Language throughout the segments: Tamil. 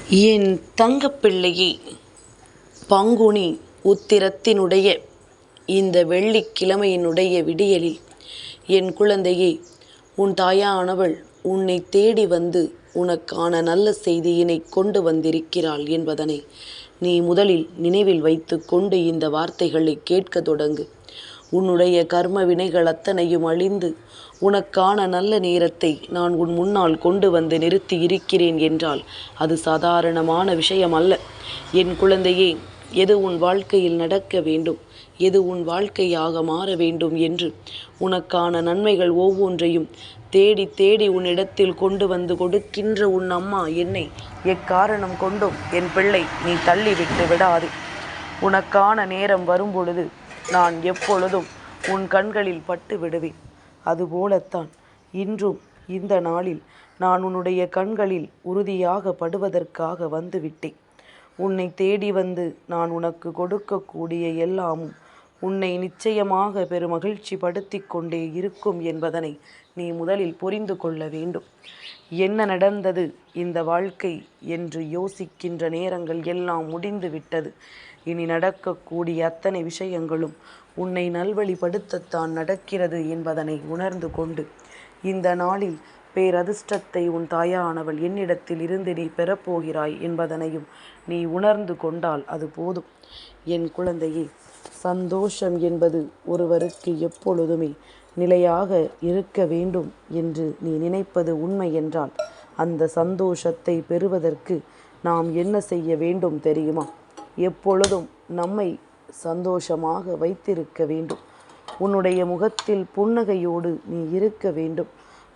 என் தங்கப்பிள்ளையே, பங்குனி உத்திரத்தினுடைய இந்த வெள்ளிக்கிழமையினுடைய விடியலில் என் குழந்தையே, உன் தாயானவள் உன்னை தேடி வந்து உனக்கான நல்ல செய்தியினை கொண்டு வந்திருக்கிறாள் என்பதனை நீ முதலில் நினைவில் வைத்து கொண்டு இந்த வார்த்தைகளை கேட்க தொடங்கு. உன்னுடைய கர்ம வினைகள் அத்தனையும் அழிந்து உனக்கான நல்ல நேரத்தை நான் உன் முன்னால் கொண்டு வந்து நிறுத்தி இருக்கிறேன் என்றால் அது சாதாரணமான விஷயம் அல்ல. என் குழந்தையே, எது உன் வாழ்க்கையில் நடக்க வேண்டும், எது உன் வாழ்க்கையாக மாற வேண்டும் என்று உனக்கான நன்மைகள் ஒவ்வொன்றையும் தேடி தேடி உன்னிடத்தில் கொண்டு வந்து கொடுக்கின்ற உன் அம்மா என்னை எக்காரணம் கொண்டும் என் பிள்ளை நீ தள்ளிவிட்டு விடாதே. உனக்கான நேரம் வரும்பொழுது நான் எப்பொழுதும் உன் கண்களில் பட்டு விடுவேன். அதுபோலத்தான் இன்றும் இந்த நாளில் நான் உன்னுடைய கண்களில் உறுதியாக படுவதற்காக வந்துவிட்டேன். உன்னை தேடி வந்து நான் உனக்கு கொடுக்கக்கூடிய எல்லாமும் உன்னை நிச்சயமாக பெருமகிழ்ச்சி படுத்தி கொண்டே இருக்கும் என்பதனை நீ முதலில் புரிந்து கொள்ள வேண்டும். என்ன நடந்தது இந்த வாழ்க்கை என்று யோசிக்கின்ற நேரங்கள் எல்லாம் முடிந்து விட்டது. இனி நடக்கக்கூடிய அத்தனை விஷயங்களும் உன்னை நல்வழிப்படுத்தத்தான் நடக்கிறது என்பதனை உணர்ந்து கொண்டு இந்த நாளில் பேரதிர்ஷ்டத்தை உன் தாயானவள் என்னிடத்தில் இருந்து நீ பெறப்போகிறாய் என்பதனையும் நீ உணர்ந்து கொண்டால் அது போதும். என் குழந்தையே, சந்தோஷம் என்பது ஒருவருக்கு எப்பொழுதுமே நிலையாக இருக்க வேண்டும் என்று நீ நினைப்பது உண்மை என்றால் அந்த சந்தோஷத்தை பெறுவதற்கு நாம் என்ன செய்ய வேண்டும் தெரியுமா? எப்பொழுதும் நம்மை சந்தோஷமாக வைத்திருக்க வேண்டும். உன்னுடைய முகத்தில் புன்னகையோடு நீ இருக்க வேண்டும்.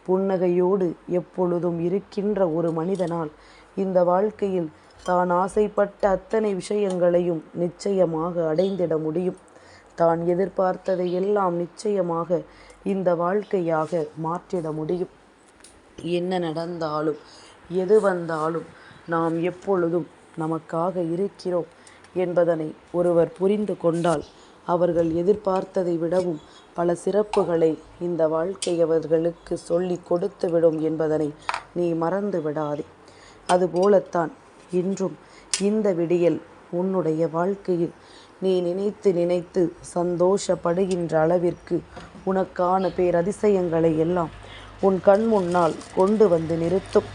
புன்னகையோடு எப்பொழுதும் இருக்கின்ற ஒரு மனிதனால் இந்த வாழ்க்கையில் தான் ஆசைப்பட்ட அத்தனை விஷயங்களையும் நிச்சயமாக அடைந்திட முடியும். தான் எதிர்பார்த்ததை எல்லாம் நிச்சயமாக இந்த வாழ்க்கையாக மாற்றிட முடியும். என்ன நடந்தாலும் எது வந்தாலும் நாம் எப்பொழுதும் நமக்காக இருக்கிறோம் என்பதனை ஒருவர் புரிந்து கொண்டால் அவர்கள் எதிர்பார்த்ததை விடவும் பல சிறப்புகளை இந்த வாழ்க்கை அவர்களுக்கு சொல்லி கொடுத்துவிடும் என்பதனை நீ மறந்து விடாதே. அதுபோலத்தான் இன்றும் இந்த விடியல் உன்னுடைய வாழ்க்கையில் நீ நினைத்து நினைத்து சந்தோஷப்படுகின்ற அளவிற்கு உனக்கான பேரதிசயங்களை எல்லாம் உன் கண் முன்னால் கொண்டு வந்து நிறுத்தும்.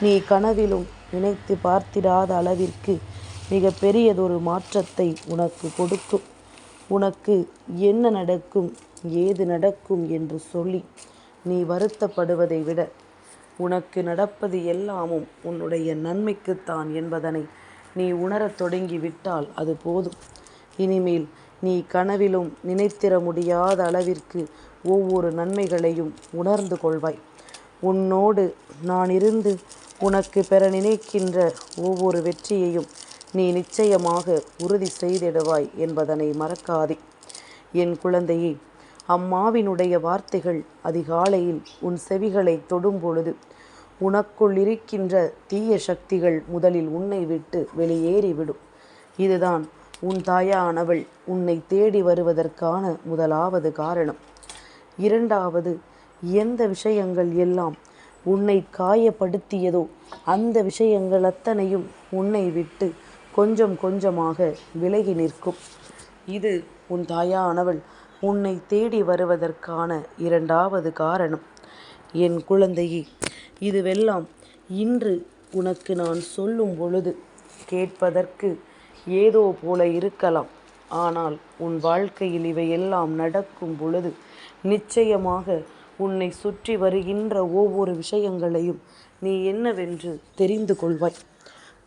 நீ கனவிலும் நினைத்து பார்த்திடாத அளவிற்கு மிக பெரியதொரு மாற்றத்தை உனக்கு கொடுக்கும். உனக்கு என்ன நடக்கும், ஏது நடக்கும் என்று சொல்லி நீ வருத்தப்படுவதை விட உனக்கு நடப்பது எல்லாமும் உன்னுடைய நன்மைக்குத்தான் என்பதனை நீ உணரத் தொடங்கிவிட்டால் அது போதும். இனிமேல் நீ கனவிலும் நினைத்திட முடியாத அளவிற்கு ஒவ்வொரு நன்மைகளையும் உணர்ந்து கொள்வாய். உன்னோடு நான் இருந்து உனக்கு பெற நினைக்கின்ற ஒவ்வொரு வெற்றியையும் நீ நிச்சயமாக உறுதி செய்திடுவாய் என்பதனை மறக்காதே. என் குழந்தையே, அம்மாவினுடைய வார்த்தைகள் அதிகாலையில் உன் செவிகளை தொடும் பொழுது உனக்குள் இருக்கின்ற தீய சக்திகள் முதலில் உன்னை விட்டு வெளியேறிவிடும். இதுதான் உன் தாயானவள் உன்னை தேடி வருவதற்கான முதலாவது காரணம். இரண்டாவது, எந்த விஷயங்கள் எல்லாம் உன்னை காயப்படுத்தியதோ அந்த விஷயங்கள் அத்தனையும் உன்னை விட்டு கொஞ்சம் கொஞ்சமாக விலகி நிற்கும். இது உன் தாயானவள் உன்னை தேடி வருவதற்கான இரண்டாவது காரணம். என் குழந்தையே, இதுவெல்லாம் இன்று உனக்கு நான் சொல்லும் பொழுது கேட்பதற்கு ஏதோ போல இருக்கலாம். ஆனால் உன் வாழ்க்கையில் இவையெல்லாம் நடக்கும் பொழுது நிச்சயமாக உன்னை சுற்றி வருகின்ற ஒவ்வொரு விஷயங்களையும் நீ என்னவென்று தெரிந்து கொள்வாய்.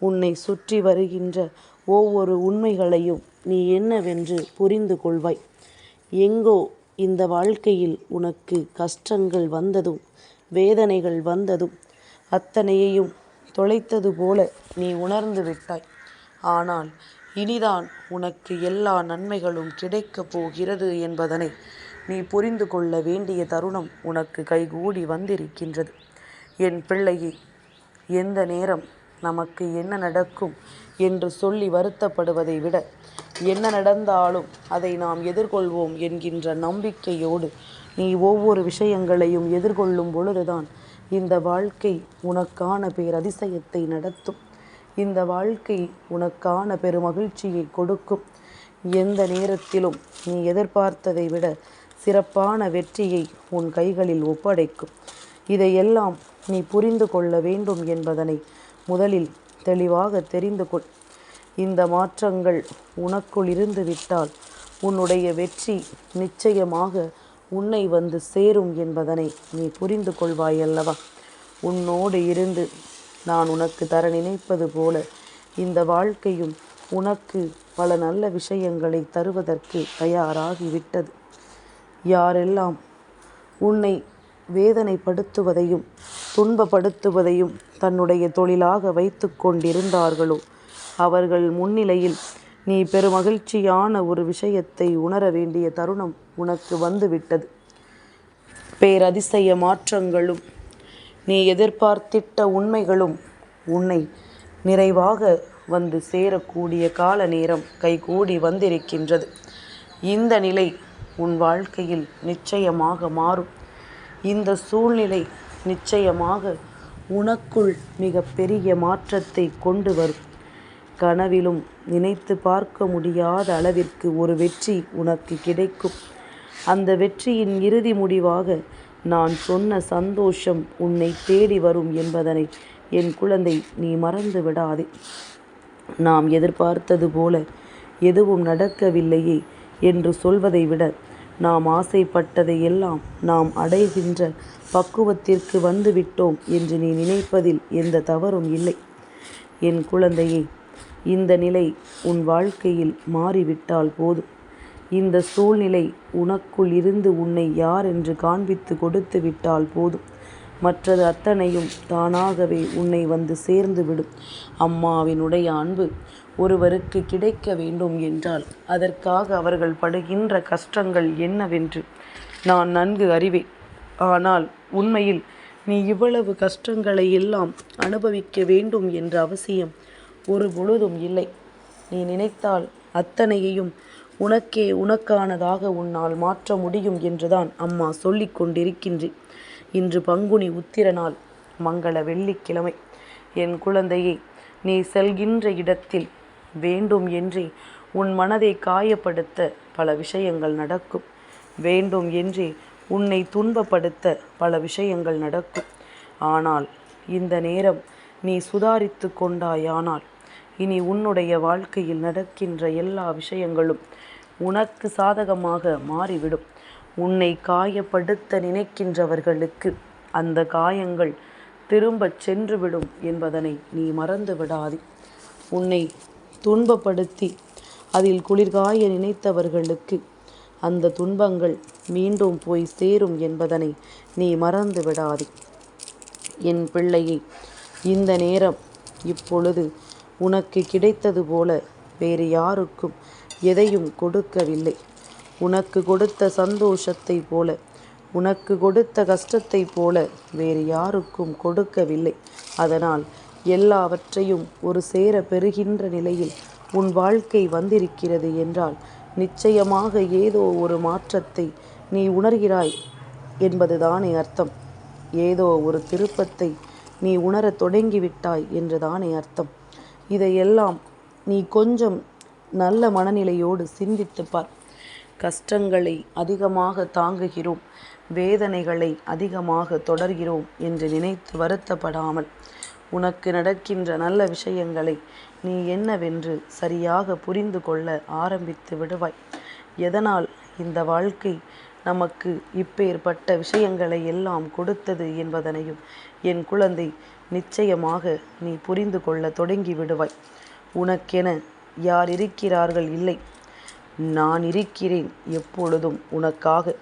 உன்னை சுற்றி வருகின்ற ஒவ்வொரு உண்மைகளையும் நீ என்னவென்று புரிந்து கொள்வாய். எங்கோ இந்த வாழ்க்கையில் உனக்கு கஷ்டங்கள் வந்ததும் வேதனைகள் வந்ததும் அத்தனையையும் தொலைத்தது போல நீ உணர்ந்து விட்டாய். ஆனால் இனிதான் உனக்கு எல்லா நன்மைகளும் கிடைக்கப் போகிறது என்பதனை நீ புரிந்து கொள்ள வேண்டிய தருணம் உனக்கு கைகூடி வந்திருக்கின்றது. என் பிள்ளையே, எந்த நேரம் நமக்கு என்ன நடக்கும் என்று சொல்லி வருத்தப்படுவதை விட என்ன நடந்தாலும் அதை நாம் எதிர்கொள்வோம் என்கின்ற நம்பிக்கையோடு நீ ஒவ்வொரு விஷயங்களையும் எதிர்கொள்ளும் பொழுதுதான் இந்த வாழ்க்கை உனக்கான பேரதிசயத்தை நடத்தும். இந்த வாழ்க்கை உனக்கான பெருமகிழ்ச்சியை கொடுக்கும். எந்த நேரத்திலும் நீ எதிர்பார்த்ததை விட சிறப்பான வெற்றியை உன் கைகளில் ஒப்படைக்கும். இதையெல்லாம் நீ புரிந்து கொள்ள வேண்டும் என்பதனை முதலில் தெளிவாக தெரிந்து கொள். இந்த மாற்றங்கள் உனக்குள் இருந்து விட்டால் உன்னுடைய வெற்றி நிச்சயமாக உன்னை வந்து சேரும் என்பதனை நீ புரிந்து கொள்வாயல்லவா? உன்னோடு இருந்து நான் உனக்கு தர நினைப்பது போல இந்த வாழ்க்கையும் உனக்கு பல நல்ல விஷயங்களை தருவதற்கு தயாராகிவிட்டது. யாரெல்லாம் உன்னை வேதனைப்படுத்துவதையும் துன்பப்படுத்துவதையும் தன்னுடைய தொழிலாக வைத்து கொண்டிருந்தார்களோ அவர்கள் முன்னிலையில் நீ பெருமகிழ்ச்சியான ஒரு விஷயத்தை உணர வேண்டிய தருணம் உனக்கு வந்துவிட்டது. பேரதிசய மாற்றங்களும் நீ எதிர்பார்த்திட்ட உண்மைகளும் உன்னை நிறைவாக வந்து சேரக்கூடிய கால நேரம் கைகூடி வந்திருக்கின்றது. இந்த நிலை உன் வாழ்க்கையில் நிச்சயமாக மாறும். இந்த சூழ்நிலை நிச்சயமாக உனக்குள் மிக பெரிய மாற்றத்தை கொண்டு வரும். கனவிலும் நினைத்து பார்க்க முடியாத அளவிற்கு ஒரு வெற்றி உனக்கு கிடைக்கும். அந்த வெற்றியின் இறுதி முடிவாக நான் சொன்ன சந்தோஷம் உன்னை தேடி வரும் என்பதனை என் குழந்தை நீ மறந்து விடாதே. நாம் எதிர்பார்த்தது போல எதுவும் நடக்கவில்லையே என்று சொல்வதை விட நாம் ஆசைப்பட்டதை எல்லாம் நாம் அடைகின்ற பக்குவத்திற்கு வந்துவிட்டோம் என்று நீ நினைப்பதில் எந்த தவறும் இல்லை. என் குழந்தையே, இந்த நிலை உன் வாழ்க்கையில் மாறிவிட்டால் போதும். இந்த சூழ்நிலை உனக்குள் இருந்து உன்னை யார் என்று காண்பித்து கொடுத்து விட்டால் போதும். மற்றது அத்தனையும் தானாகவே உன்னை வந்து சேர்ந்துவிடும். அம்மாவினுடைய அன்பு ஒருவருக்கு கிடைக்க வேண்டும் என்றால் அதற்காக அவர்கள் படுகின்ற கஷ்டங்கள் என்னவென்று நான் நன்கு அறிவேன். ஆனால் உண்மையில் நீ இவ்வளவு கஷ்டங்களை எல்லாம் அனுபவிக்க வேண்டும் என்ற அவசியம் ஒரு பொழுதும் இல்லை. நீ நினைத்தால் அத்தனையையும் உனக்கானதாக உன்னால் மாற்ற முடியும் என்றுதான் அம்மா சொல்லிக் கொண்டிருக்கின்றேன். இன்று பங்குனி உத்திர நாள், மங்கள வெள்ளிக்கிழமை. என் குழந்தையை, நீ செல்கின்ற இடத்தில் வேண்டும் என்றே உன் மனதை காயப்படுத்த பல விஷயங்கள் நடக்கும். வேண்டும் என்றே உன்னை துன்பப்படுத்த பல விஷயங்கள் நடக்கும். ஆனால் இந்த நேரம் நீ சுதாரித்து கொண்டாயானால் இனி உன்னுடைய வாழ்க்கையில் நடக்கின்ற எல்லா விஷயங்களும் உனக்கு சாதகமாக மாறிவிடும். உன்னை காயப்படுத்த நினைக்கின்றவர்களுக்கு அந்த காயங்கள் திரும்பச் சென்றுவிடும் என்பதனை நீ மறந்து விடாதே. உன்னை துன்பப்படுத்தி அதில் குளிர்காய நினைத்தவர்களுக்கு அந்த துன்பங்கள் மீண்டும் போய் சேரும் என்பதனை நீ மறந்து விடாதே. என் பிள்ளையை, இந்த நேரம் இப்பொழுது உனக்கு கிடைத்தது போல வேறு யாருக்கும் எதையும் கொடுக்கவில்லை. உனக்கு கொடுத்த சந்தோஷத்தை போல, உனக்கு கொடுத்த கஷ்டத்தை போல வேறு யாருக்கும் கொடுக்கவில்லை. அதனால் எல்லாவற்றையும் ஒரு சேர பெறுகின்ற நிலையில் உன் வாழ்க்கை வந்திருக்கிறது என்றால் நிச்சயமாக ஏதோ ஒரு மாற்றத்தை நீ உணர்கிறாய் என்பதுதானே அர்த்தம். ஏதோ ஒரு திருப்பத்தை நீ உணரத் தொடங்கிவிட்டாய் என்றுதானே அர்த்தம். இதையெல்லாம் நீ கொஞ்சம் நல்ல மனநிலையோடு சிந்தித்துப் பார். கஷ்டங்களை அதிகமாக தாங்குகிறோம், வேதனைகளை அதிகமாக தொடர்கிறோம் என்று நினைத்து வருத்தப்படாமல் உனக்கு நடக்கின்ற நல்ல விஷயங்களை நீ என்னவென்று சரியாக புரிந்து கொள்ள ஆரம்பித்து விடுவாய். எதனால் இந்த வாழ்க்கை நமக்கு இப்பேற்பட்ட விஷயங்களை எல்லாம் கொடுத்தது என்பதனையும் என் குழந்தை நிச்சயமாக நீ புரிந்து கொள்ள தொடங்கி விடுவாய். உனக்கென யார் இருக்கிறார்கள்? இல்லை, நான் இருக்கிறேன் எப்பொழுதும் உனக்காக.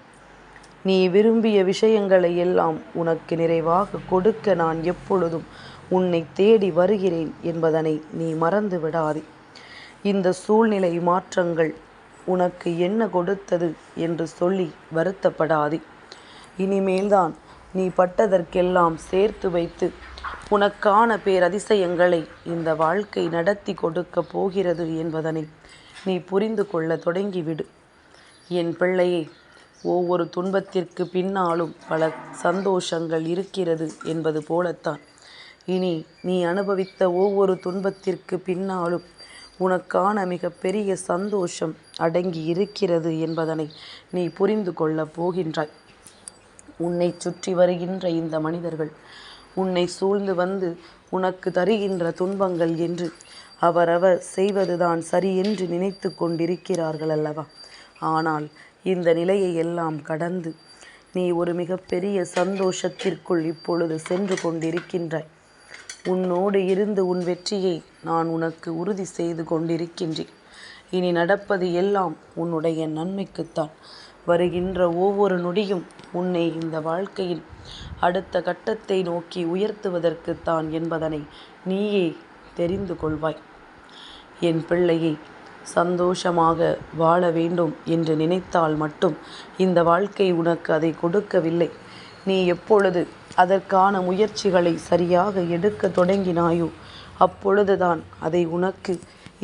நீ விரும்பிய விஷயங்களை எல்லாம் உனக்கு நிறைவாக கொடுக்க நான் எப்பொழுதும் உன்னை தேடி வருகிறேன் என்பதனை நீ மறந்து விடாதே. இந்த சூழ்நிலை மாற்றங்கள் உனக்கு என்ன கொடுத்தது என்று சொல்லி வருத்தப்படாதே. இனிமேல்தான் நீ பட்டதற்கெல்லாம் சேர்த்து வைத்து உனக்கான பேரதிசயங்களை இந்த வாழ்க்கை நடத்தி கொடுக்க போகிறது என்பதனை நீ புரிந்து கொள்ள தொடங்கிவிடு. என் பிள்ளையே, ஒவ்வொரு துன்பத்திற்கு பின்னாலும் பல சந்தோஷங்கள் இருக்கிறது என்பது போலத்தான் இனி நீ அனுபவித்த ஒவ்வொரு துன்பத்திற்கு பின்னாலும் உனக்கான மிகப்பெரிய சந்தோஷம் அடங்கி இருக்கிறது என்பதனை நீ புரிந்து கொள்ளப் போகின்றாய். உன்னை சுற்றி வருகின்ற இந்த மனிதர்கள் உன்னை சூழ்ந்து வந்து உனக்கு தருகின்ற துன்பங்கள் என்று அவரவர் செய்வதுதான் சரி என்று நினைத்து கொண்டிருக்கிறார்கள் அல்லவா? ஆனால் இந்த நிலையை எல்லாம் கடந்து நீ ஒரு மிகப்பெரிய சந்தோஷத்திற்குள் இப்பொழுது சென்று கொண்டிருக்கின்றாய். உன்னோடு இருந்து உன் வெற்றியை நான் உனக்கு உறுதி செய்து கொண்டிருக்கின்றேன். இனி நடப்பது எல்லாம் உன்னுடைய நன்மைக்குத்தான். வருகின்ற ஒவ்வொரு நொடியும் உன்னை இந்த வாழ்க்கையில் அடுத்த கட்டத்தை நோக்கி உயர்த்துவதற்குத்தான் என்பதனை நீயே தெரிந்து கொள்வாய். என் பிள்ளையை, சந்தோஷமாக வாழ வேண்டும் என்று நினைத்தால் மட்டும் இந்த வாழ்க்கை உனக்கு அதை கொடுக்கவில்லை. நீ எப்பொழுது அதற்கான முயற்சிகளை சரியாக எடுக்க தொடங்கினாயோ அப்பொழுதுதான் அதை உனக்கு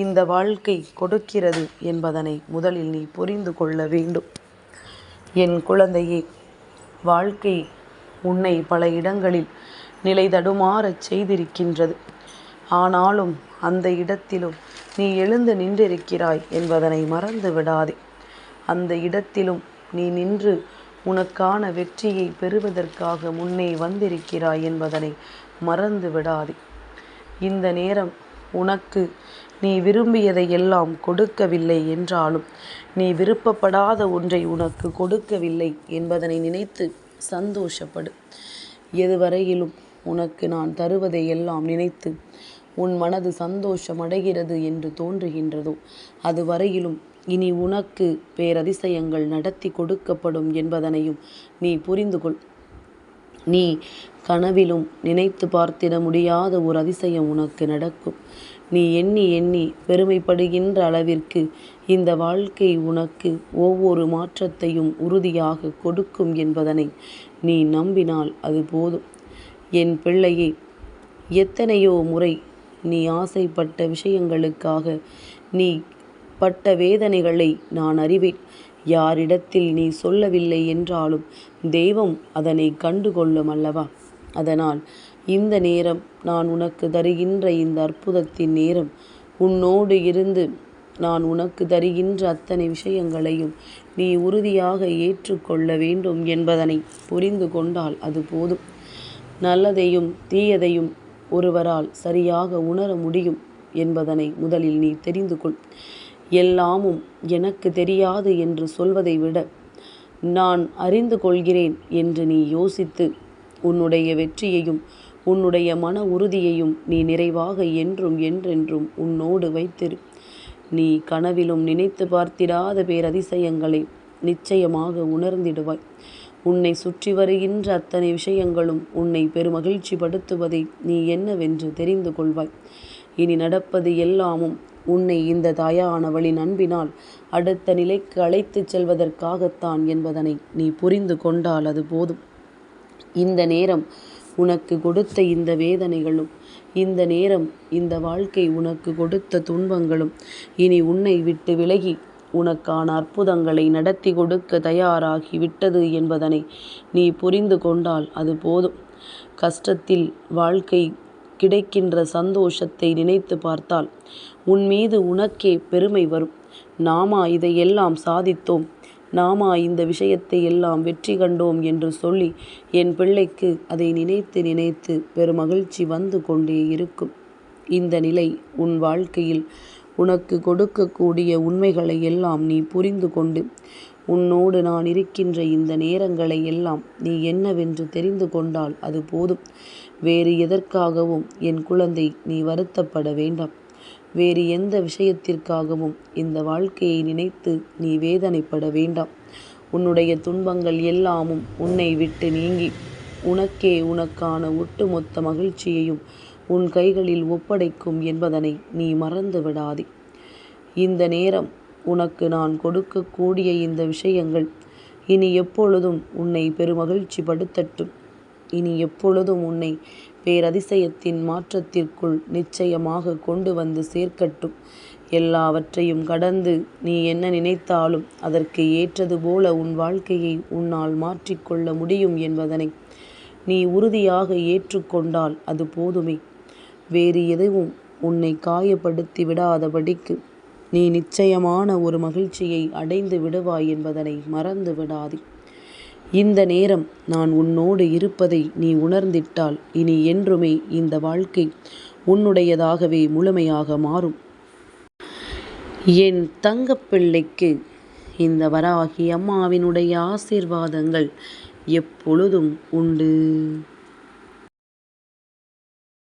இந்த வாழ்க்கை கொடுக்கிறது என்பதனை முதலில் நீ புரிந்து கொள்ள வேண்டும். என் குழந்தையே, வாழ்க்கை உன்னை பல இடங்களில் நிலை தடுமாறச் செய்திருக்கின்றது. ஆனாலும் அந்த இடத்திலும் நீ எழுந்து நின்றிருக்கிறாய் என்பதனை மறந்து விடாதே. அந்த இடத்திலும் நீ நின்று உனக்கான வெற்றியை பெறுவதற்காக முன்னே வந்திருக்கிறாய் என்பதனை மறந்து விடாதே. இந்த நேரம் உனக்கு நீ விரும்பியதை எல்லாம் கொடுக்கவில்லை என்றாலும் நீ விருப்பப்படாத ஒன்றை உனக்கு கொடுக்கவில்லை என்பதனை நினைத்து சந்தோஷப்படு. எதுவரையிலும் உனக்கு நான் தருவதை எல்லாம் நினைத்து உன் மனது சந்தோஷம் அடைகிறது என்று தோன்றுகின்றதோ அதுவரையிலும் இனி உனக்கு பேரதிசயங்கள் நடத்தி கொடுக்கப்படும் என்பதனையும் நீ புரிந்து கொள். நீ கனவிலும் நினைத்து பார்த்திட முடியாத ஒரு அதிசயம் உனக்கு நடக்கும். நீ எண்ணி எண்ணி பெருமைப்படுகின்ற அளவிற்கு இந்த வாழ்க்கை உனக்கு ஒவ்வொரு மாற்றத்தையும் உறுதியாக கொடுக்கும் என்பதனை நீ நம்பினால் அது போதும். என் பிள்ளையே, எத்தனையோ முறை நீ ஆசைப்பட்ட விஷயங்களுக்காக நீ பட்ட வேதனைகளை நான் அறிவேன். யாரிடத்தில் நீ சொல்லவில்லை என்றாலும் தெய்வம் அதனை கண்டுகொள்ளும் அல்லவா? அதனால் இந்த நேரம் நான் உனக்கு தருகின்ற இந்த அற்புதத்தின் நேரம். உன்னோடு இருந்து நான் உனக்கு தருகின்ற அத்தனை விஷயங்களையும் நீ உறுதியாக ஏற்றுக்கொள்ள வேண்டும் என்பதனை புரிந்து கொண்டால் அது போதும். நல்லதையும் தீயதையும் ஒருவரால் சரியாக உணர முடியும் என்பதனை முதலில் நீ தெரிந்து கொள். எல்லாமும் எனக்கு தெரியாது என்று சொல்வதை விட நான் அறிந்து கொள்கிறேன் என்று நீ யோசித்து உன்னுடைய வெற்றியையும் உன்னுடைய மன உறுதியையும் நீ நிறைவாக என்றும் என்றென்றும் உன்னோடு வைத்திரு. நீ கனவிலும் நினைத்து பார்த்திடாத பேரதிசயங்களை நிச்சயமாக உணர்ந்திடுவாய். உன்னை சுற்றி வருகின்ற அத்தனை விஷயங்களும் உன்னை பெருமகிழ்ச்சி படுத்துவதை நீ என்னவென்று தெரிந்து கொள்வாய். இனி நடப்பது எல்லாமும் உன்னை இந்த தாயானவளின் அன்பினால் அடுத்த நிலைக்கு அழைத்துச் செல்வதற்காகத்தான் என்பதனை நீ புரிந்து கொண்டால் அது போதும். இந்த நேரம் உனக்கு கொடுத்த இந்த வேதனைகளும், இந்த நேரம் இந்த வாழ்க்கை உனக்கு கொடுத்த துன்பங்களும் இனி உன்னை விட்டு விலகி உனக்கான அற்புதங்களை நடத்தி கொடுக்க தயாராகி விட்டது என்பதனை நீ புரிந்து கொண்டால் அது போதும். கஷ்டத்தில் வாழ்க்கை கிடைக்கின்ற சந்தோஷத்தை நினைத்து பார்த்தால் உன் மீது உனக்கே பெருமை வரும். நாமா இதையெல்லாம் சாதித்தோம், நாமா இந்த விஷயத்தை எல்லாம் வெற்றி கண்டோம் என்று சொல்லி என் பிள்ளைக்கு அதை நினைத்து நினைத்து பெருமகிழ்ச்சி வந்து கொண்டே இருக்கும். இந்த நிலை உன் வாழ்க்கையில் உனக்கு கொடுக்கக்கூடிய உண்மைகளை எல்லாம் நீ புரிந்து கொண்டு உன்னோடு நான் இருக்கின்ற இந்த நேரங்களை எல்லாம் நீ என்னவென்று தெரிந்து கொண்டால் அது போதும். வேறு எதற்காகவும் என் குழந்தை நீ வருத்தப்பட வேண்டாம். வேறு எந்த விஷயத்திற்காகவும் இந்த வாழ்க்கையை நினைத்து நீ வேதனைப்பட வேண்டாம். உன்னுடைய துன்பங்கள் எல்லாமும் உன்னை விட்டு நீங்கி உனக்கே உனக்கான ஒட்டுமொத்த மகிழ்ச்சியையும் உன் கைகளில் ஒப்படைக்கும் என்பதனை நீ மறந்து விடாதே. இந்த நேரம் உனக்கு நான் கொடுக்கக்கூடிய இந்த விஷயங்கள் இனி எப்பொழுதும் உன்னை பெருமகிழ்ச்சி படுத்தட்டும். இனி எப்பொழுதும் உன்னை பேரதிசயத்தின் மாற்றத்திற்குள் நிச்சயமாக கொண்டு வந்து சேர்க்கட்டும். எல்லாவற்றையும் கடந்து நீ என்ன நினைத்தாலும் அதற்கு ஏற்றது போல உன் வாழ்க்கையை உன்னால் மாற்றிக்கொள்ள முடியும் என்பதனை நீ உறுதியாக ஏற்றுக்கொண்டால் அது போதுமே. வேறு எதுவும் உன்னை காயப்படுத்தி விடாதபடிக்கு நீ நிச்சயமான ஒரு மகிழ்ச்சியை அடைந்து விடுவாய் என்பதனை மறந்து விடாதே. இந்த நேரம் நான் உன்னோடு இருப்பதை நீ உணர்ந்திட்டால் இனி என்றுமே இந்த வாழ்க்கை உன்னுடையதாகவே முழுமையாக மாறும். என் தங்கப்பிள்ளைக்கு இந்த வராகி அம்மாவினுடைய ஆசீர்வாதங்கள் எப்பொழுதும் உண்டு.